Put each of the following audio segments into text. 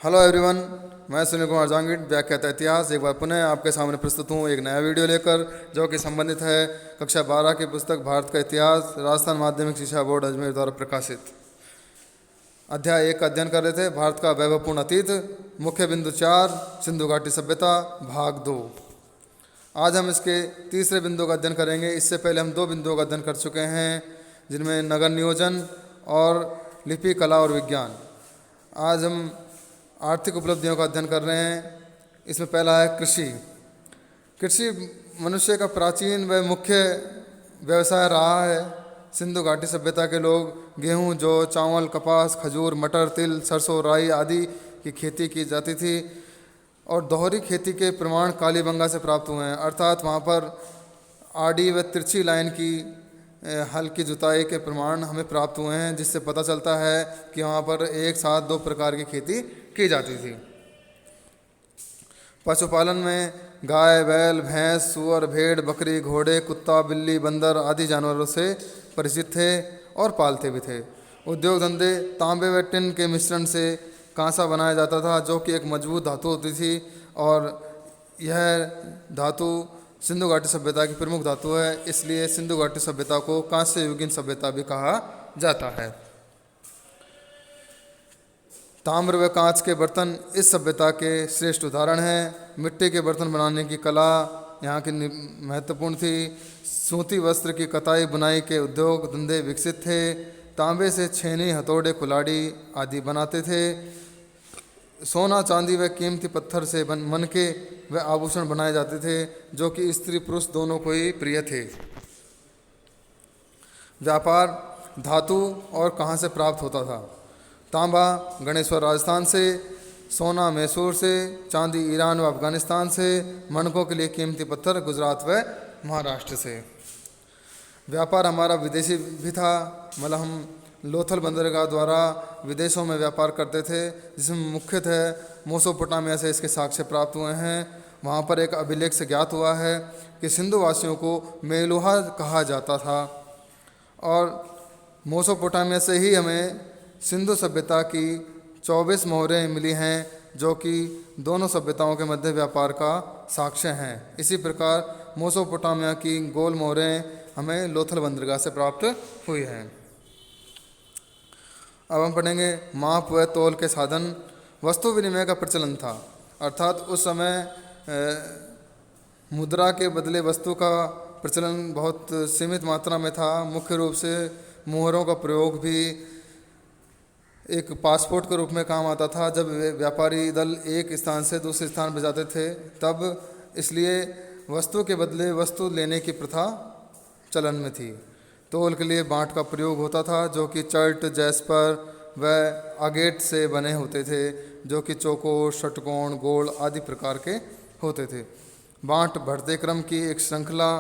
Hello everyone, मैं सुनील कुमार जांगिड व्याख्याता इतिहास एक बार पुनः आपके सामने प्रस्तुत हूँ एक नया वीडियो लेकर, जो कि संबंधित है कक्षा 12 की पुस्तक भारत का इतिहास, राजस्थान माध्यमिक शिक्षा बोर्ड अजमेर द्वारा प्रकाशित। अध्याय 1 का अध्ययन कर रहे थे, भारत का वैभवपूर्ण अतीत, मुख्य बिंदु 4, सिंधु घाटी सभ्यता, भाग 2। आज हम इसके तीसरे बिंदु का अध्ययन करेंगे। इससे पहले हम 2 बिंदुओं का अध्ययन कर चुके हैं, जिनमें नगर नियोजन और लिपि, कला और विज्ञान। आज हम आर्थिक उपलब्धियों का अध्ययन कर रहे हैं। इसमें पहला है कृषि। कृषि मनुष्य का प्राचीन व मुख्य व्यवसाय रहा है। सिंधु घाटी सभ्यता के लोग गेहूं, जौ, चावल, कपास, खजूर, मटर, तिल, सरसों, राई आदि की खेती की जाती थी, और दोहरी खेती के प्रमाण कालीबंगा से प्राप्त हुए हैं, अर्थात वहाँ पर आड़ी व तिरछी लाइन की हल की जुताई के प्रमाण हमें प्राप्त हुए हैं, जिससे पता चलता है कि वहाँ पर एक साथ 2 प्रकार की खेती की जाती थी। पशुपालन में गाय, बैल, भैंस, सूअर, भेड़, बकरी, घोड़े, कुत्ता, बिल्ली, बंदर आदि जानवरों से परिचित थे और पालते भी थे। उद्योग धंधे तांबे व टिन के मिश्रण से कांसा बनाया जाता था, जो कि एक मजबूत धातु होती थी, और यह धातु सिंधु घाटी सभ्यता की प्रमुख धातु है। इसलिए सिंधु घाटी सभ्यता को कांस्य युगीन सभ्यता भी कहा जाता है। ताम्र व कांच के बर्तन इस सभ्यता के श्रेष्ठ उदाहरण हैं। मिट्टी के बर्तन बनाने की कला यहाँ की महत्वपूर्ण थी। सूती वस्त्र की कताई बुनाई के उद्योग धंधे विकसित थे। तांबे से छेनी, हथौड़े, कुल्हाड़ी आदि बनाते थे। सोना, चांदी व कीमती पत्थर से मनके व आभूषण बनाए जाते थे, जो कि स्त्री पुरुष दोनों को ही प्रिय थे। व्यापार धातु और कहाँ से प्राप्त होता था? तांबा गणेश्वर राजस्थान से, सोना मैसूर से, चांदी ईरान व अफगानिस्तान से, मणकों के लिए कीमती पत्थर गुजरात व महाराष्ट्र से। व्यापार हमारा विदेशी भी था, मतलब हम लोथल बंदरगाह द्वारा विदेशों में व्यापार करते थे, जिसमें मुख्यतः मोसोपोटामिया से इसके साक्ष्य प्राप्त हुए हैं। वहाँ पर एक अभिलेख से ज्ञात हुआ है कि सिंधु वासियों को मेलुहा कहा जाता था, और मोसोपोटामिया से ही हमें सिंधु सभ्यता की 24 मोहरें मिली हैं, जो कि दोनों सभ्यताओं के मध्य व्यापार का साक्ष्य हैं। इसी प्रकार मोसोपोटामिया की गोल मोहरें हमें लोथल बंदरगाह से प्राप्त हुई हैं। अब हम पढ़ेंगे माप व तौल के साधन। वस्तु विनिमय का प्रचलन था, अर्थात उस समय मुद्रा के बदले वस्तु का प्रचलन बहुत सीमित मात्रा में था। मुख्य रूप से मोहरों का प्रयोग भी एक पासपोर्ट के रूप में काम आता था जब व्यापारी दल एक स्थान से दूसरे स्थान पर जाते थे तब, इसलिए वस्तु के बदले वस्तु लेने की प्रथा चलन में थी। तौल के लिए बांट का प्रयोग होता था, जो कि चर्ट, जैस्पर व आगेट से बने होते थे, जो कि चौकोर, षटकोण, गोल आदि प्रकार के होते थे। बांट बढ़ते क्रम की एक श्रृंखला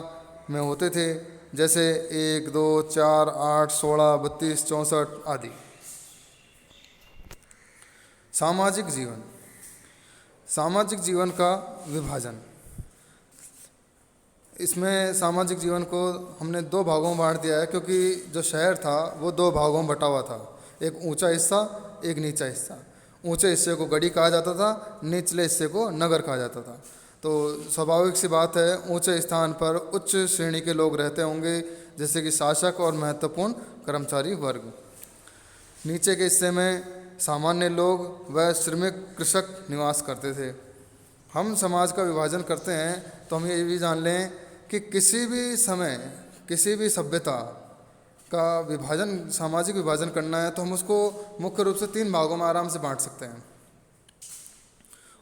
में होते थे, जैसे 1, 2, 4, 8, 16, 32, 64 आदि। सामाजिक जीवन। सामाजिक जीवन का विभाजन। इसमें सामाजिक जीवन को हमने 2 भागों में बांट दिया है, क्योंकि जो शहर था वो 2 भागों में बटा हुआ था, एक ऊंचा हिस्सा, एक नीचा हिस्सा। ऊंचे हिस्से को गढ़ी कहा जाता था, निचले हिस्से को नगर कहा जाता था। तो स्वाभाविक सी बात है, ऊंचे स्थान पर उच्च श्रेणी के लोग रहते होंगे, जैसे कि शासक और महत्वपूर्ण कर्मचारी वर्ग। नीचे के हिस्से में सामान्य लोग व श्रमिक कृषक निवास करते थे। हम समाज का विभाजन करते हैं तो हम ये भी जान लें कि किसी भी समय किसी भी सभ्यता का विभाजन, सामाजिक विभाजन करना है तो हम उसको मुख्य रूप से 3 भागों में आराम से बांट सकते हैं: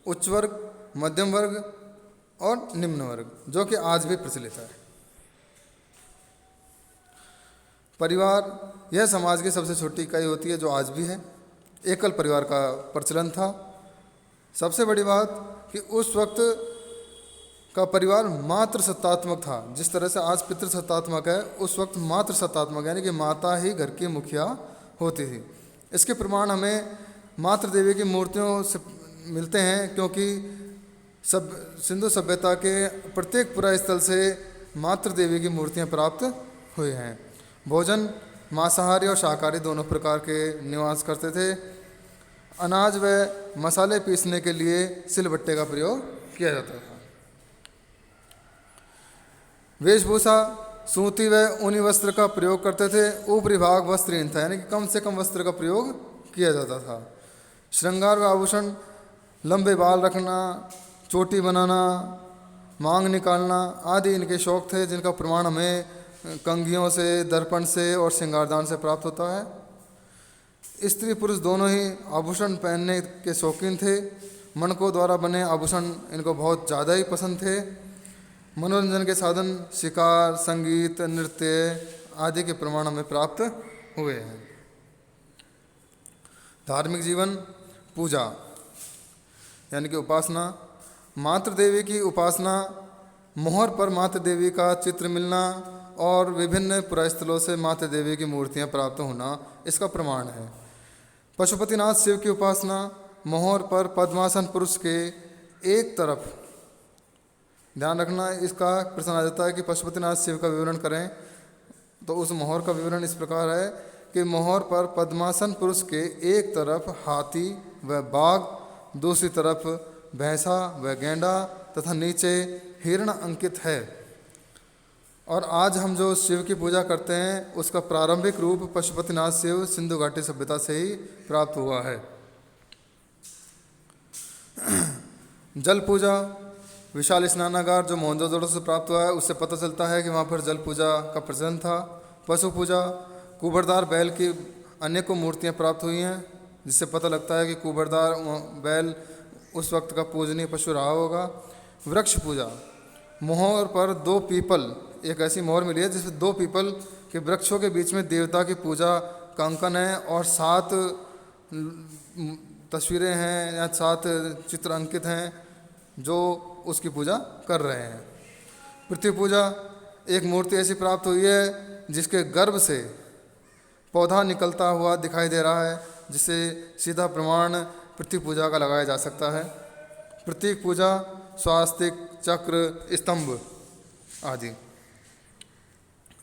उच्च वर्ग, मध्यम वर्ग और निम्न वर्ग, जो कि आज भी प्रचलित है। परिवार यह समाज की सबसे छोटी इकाई होती है, जो आज भी है। एकल परिवार का प्रचलन था। सबसे बड़ी बात कि उस वक्त का परिवार मातृ सत्तात्मक था। जिस तरह से आज पितृ सत्तात्मक है, उस वक्त मातृ सत्तात्मक, यानी कि माता ही घर की मुखिया होती थी। इसके प्रमाण हमें मातृ देवी की मूर्तियों से मिलते हैं, क्योंकि सिंधु सभ्यता के प्रत्येक पुरा स्थल से मातृ देवी की मूर्तियां प्राप्त हुई हैं। भोजन मांसाहारी और शाकाहारी दोनों प्रकार के निवास करते थे। अनाज व मसाले पीसने के लिए सिलबट्टे का प्रयोग किया जाता था। वेशभूषा सूती व ऊनी वस्त्र का प्रयोग करते थे। ऊपरी भाग वस्त्रहीन था, यानी कि कम से कम वस्त्र का प्रयोग किया जाता था। श्रृंगार व आभूषण, लंबे बाल रखना, चोटी बनाना, मांग निकालना आदि इनके शौक थे, जिनका प्रमाण हमें कंघियों से, दर्पण से और श्रृंगारदान से प्राप्त होता है। स्त्री पुरुष दोनों ही आभूषण पहनने के शौकीन थे। मनकों द्वारा बने आभूषण इनको बहुत ज़्यादा ही पसंद थे। मनोरंजन के साधन शिकार, संगीत, नृत्य आदि के प्रमाण हमें प्राप्त हुए हैं। धार्मिक जीवन, पूजा यानी कि उपासना, मातृ देवी की उपासना, मोहर पर मातृ देवी का चित्र मिलना और विभिन्न पुरास्थलों से मातृ देवी की मूर्तियां प्राप्त होना इसका प्रमाण है। पशुपतिनाथ शिव की उपासना, मोहर पर पद्मासन पुरुष के एक तरफ, ध्यान रखना इसका प्रश्न आ जाता है कि पशुपतिनाथ शिव का विवरण करें, तो उस मोहर का विवरण इस प्रकार है कि मोहर पर पद्मासन पुरुष के एक तरफ हाथी व बाघ, दूसरी तरफ भैंसा व गेंडा तथा नीचे हिरण अंकित है। और आज हम जो शिव की पूजा करते हैं उसका प्रारंभिक रूप पशुपतिनाथ शिव सिंधु घाटी सभ्यता से ही प्राप्त हुआ है। जल पूजा, विशाल स्नानागार जो मोहनजोदड़ो से प्राप्त हुआ है उससे पता चलता है कि वहाँ पर जल पूजा का प्रचलन था। पशु पूजा, कुबरदार बैल की अनेकों मूर्तियाँ प्राप्त हुई हैं, जिससे पता लगता है कि कुबरदार बैल उस वक्त का पूजनीय पशु रहा होगा। वृक्ष पूजा, मोहर पर 2 पीपल, एक ऐसी मोहर मिली है जिसमें 2 पीपल के वृक्षों के बीच में देवता की पूजा का अंकन है और 7 तस्वीरें हैं या 7 चित्र अंकित हैं जो उसकी पूजा कर रहे हैं। पृथ्वी पूजा, एक मूर्ति ऐसी प्राप्त हुई है जिसके गर्भ से पौधा निकलता हुआ दिखाई दे रहा है, जिससे सीधा प्रमाण पृथ्वी पूजा का लगाया जा सकता है। प्रतीक पूजा, स्वास्तिक, चक्र, स्तंभ आदि।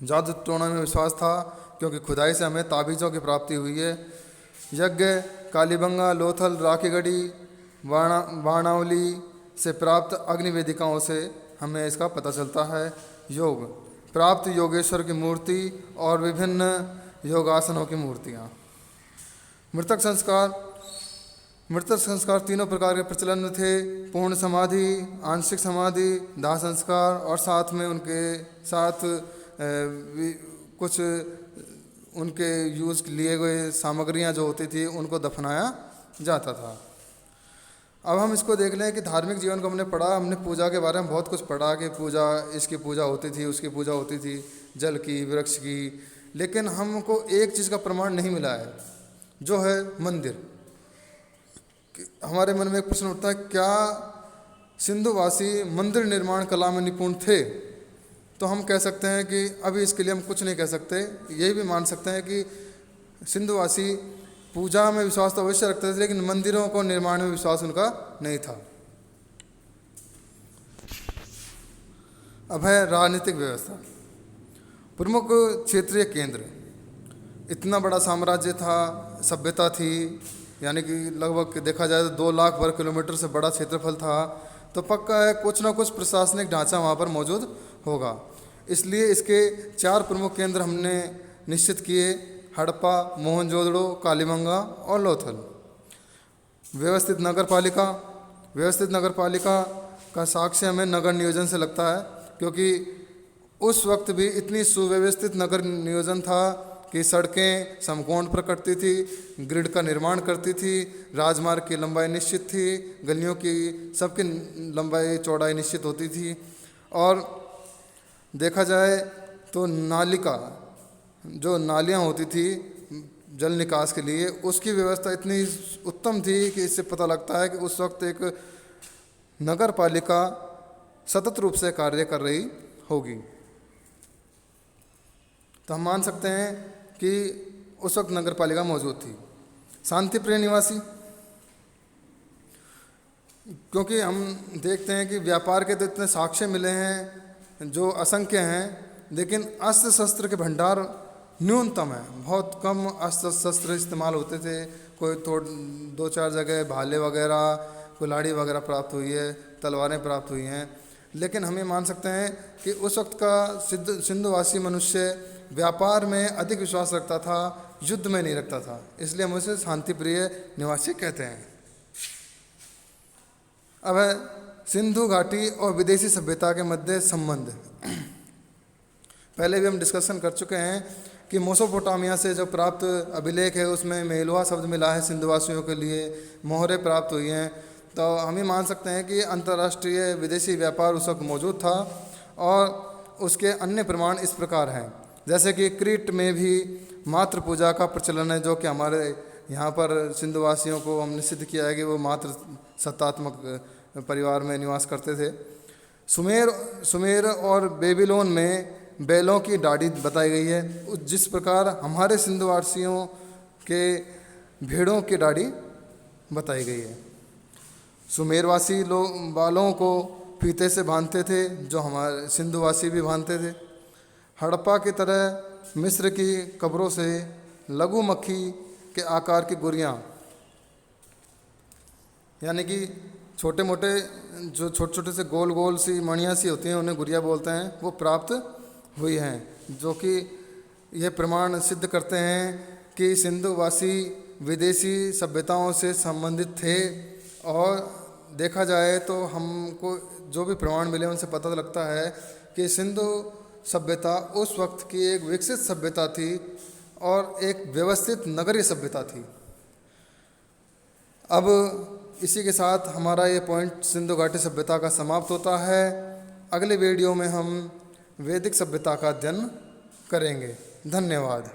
जादू टोना में विश्वास था क्योंकि खुदाई से हमें ताबीज़ों की प्राप्ति हुई है। यज्ञ, कालीबंगा, लोथल, राखीगढ़ी, बाणावली से प्राप्त अग्नि वेदिकाओं से हमें इसका पता चलता है। योग, प्राप्त योगेश्वर की मूर्ति और विभिन्न योगासनों की मूर्तियाँ। मृतक संस्कार 3 प्रकार के प्रचलन में थे। पूर्ण समाधि, आंशिक समाधि, दाह संस्कार और साथ में उनके साथ कुछ उनके यूज़ लिए गए सामग्रियां जो होती थी उनको दफनाया जाता था। अब हम इसको देख लें कि धार्मिक जीवन को हमने पढ़ा, हमने पूजा के बारे में बहुत कुछ पढ़ा कि पूजा, इसकी पूजा होती थी, उसकी पूजा होती थी, जल की, वृक्ष की, लेकिन हमको एक चीज़ का प्रमाण नहीं मिला है जो है मंदिर। हमारे मन में एक प्रश्न उठता है, क्या सिंधुवासी मंदिर निर्माण कला में निपुण थे? तो हम कह सकते हैं कि अभी इसके लिए हम कुछ नहीं कह सकते। यही भी मान सकते हैं कि सिंधुवासी पूजा में विश्वास तो अवश्य रखते थे, लेकिन मंदिरों को निर्माण में विश्वास उनका नहीं था। अब है राजनीतिक व्यवस्था। प्रमुख क्षेत्रीय केंद्र, इतना बड़ा साम्राज्य था, सभ्यता थी, यानी कि लगभग देखा जाए तो 2 लाख वर्ग किलोमीटर से बड़ा क्षेत्रफल था, तो पक्का है कुछ ना कुछ प्रशासनिक ढांचा वहाँ पर मौजूद होगा। इसलिए इसके 4 प्रमुख केंद्र हमने निश्चित किए: हड़प्पा, मोहनजोदड़ो, कालीबंगा और लोथल। व्यवस्थित नगर पालिका का साक्ष्य हमें नगर नियोजन से लगता है, क्योंकि उस वक्त भी इतनी सुव्यवस्थित नगर नियोजन था कि सड़कें समकोण पर कटती थी, ग्रिड का निर्माण करती थी, राजमार्ग की लंबाई निश्चित थी, गलियों की सबकी लंबाई चौड़ाई निश्चित होती थी। और देखा जाए तो जो नालियाँ होती थी जल निकास के लिए, उसकी व्यवस्था इतनी उत्तम थी कि इससे पता लगता है कि उस वक्त एक नगर पालिका सतत रूप से कार्य कर रही होगी। तो हम मान सकते हैं कि उस वक्त नगर पालिका मौजूद थी। शांति प्रिय निवासी, क्योंकि हम देखते हैं कि व्यापार के तो इतने साक्ष्य मिले हैं जो असंख्य हैं, लेकिन अस्त्र शस्त्र के भंडार न्यूनतम है। बहुत कम अस्त्र शस्त्र इस्तेमाल होते थे कोई थोड़ 2-4 जगह भाले वगैरह, कुल्हाड़ी वगैरह प्राप्त हुई है, तलवारें प्राप्त हुई हैं। लेकिन हम ये मान सकते हैं कि उस वक्त का सिंधुवासी मनुष्य व्यापार में अधिक विश्वास रखता था, युद्ध में नहीं रखता था, इसलिए हम उसे शांति प्रिय निवासी कहते हैं। अब है सिंधु घाटी और विदेशी सभ्यता के मध्य संबंध। पहले भी हम डिस्कशन कर चुके हैं कि मेसोपोटामिया से जो प्राप्त अभिलेख है उसमें मेलुहा शब्द मिला है सिंधुवासियों के लिए, मोहरें प्राप्त हुई हैं। तो हम ये मान सकते हैं कि अंतर्राष्ट्रीय विदेशी व्यापार उस वक्त मौजूद था। और उसके अन्य प्रमाण इस प्रकार हैं, जैसे कि क्रीट में भी मातृ पूजा का प्रचलन है, जो कि हमारे यहाँ पर सिंधुवासियों को हमने सिद्ध किया है कि वो मातृ सत्तात्मक परिवार में निवास करते थे। सुमेर और बेबीलोन में बैलों की दाढ़ी बताई गई है, जिस प्रकार हमारे सिंधुवासियों के भेड़ों की दाढ़ी बताई गई है। सुमेरवासी लोग बालों को फीते से बांधते थे, जो हमारे सिंधुवासी भी बांधते थे। हड़प्पा की तरह मिस्र की कब्रों से लघु मक्खी के आकार की गुड़ियाँ, यानी कि छोटे मोटे जो छोटे छोटे से गोल गोल सी मणियाँ सी होती हैं, उन्हें गुड़िया बोलते हैं, वो प्राप्त हुई हैं, जो कि यह प्रमाण सिद्ध करते हैं कि सिंधुवासी विदेशी सभ्यताओं से संबंधित थे। और देखा जाए तो हमको जो भी प्रमाण मिले उनसे पता लगता है कि सिंधु सभ्यता उस वक्त की एक विकसित सभ्यता थी और एक व्यवस्थित नगरीय सभ्यता थी। अब इसी के साथ हमारा ये पॉइंट सिंधु घाटी सभ्यता का समाप्त होता है। अगले वीडियो में हम वैदिक सभ्यता का अध्ययन करेंगे। धन्यवाद।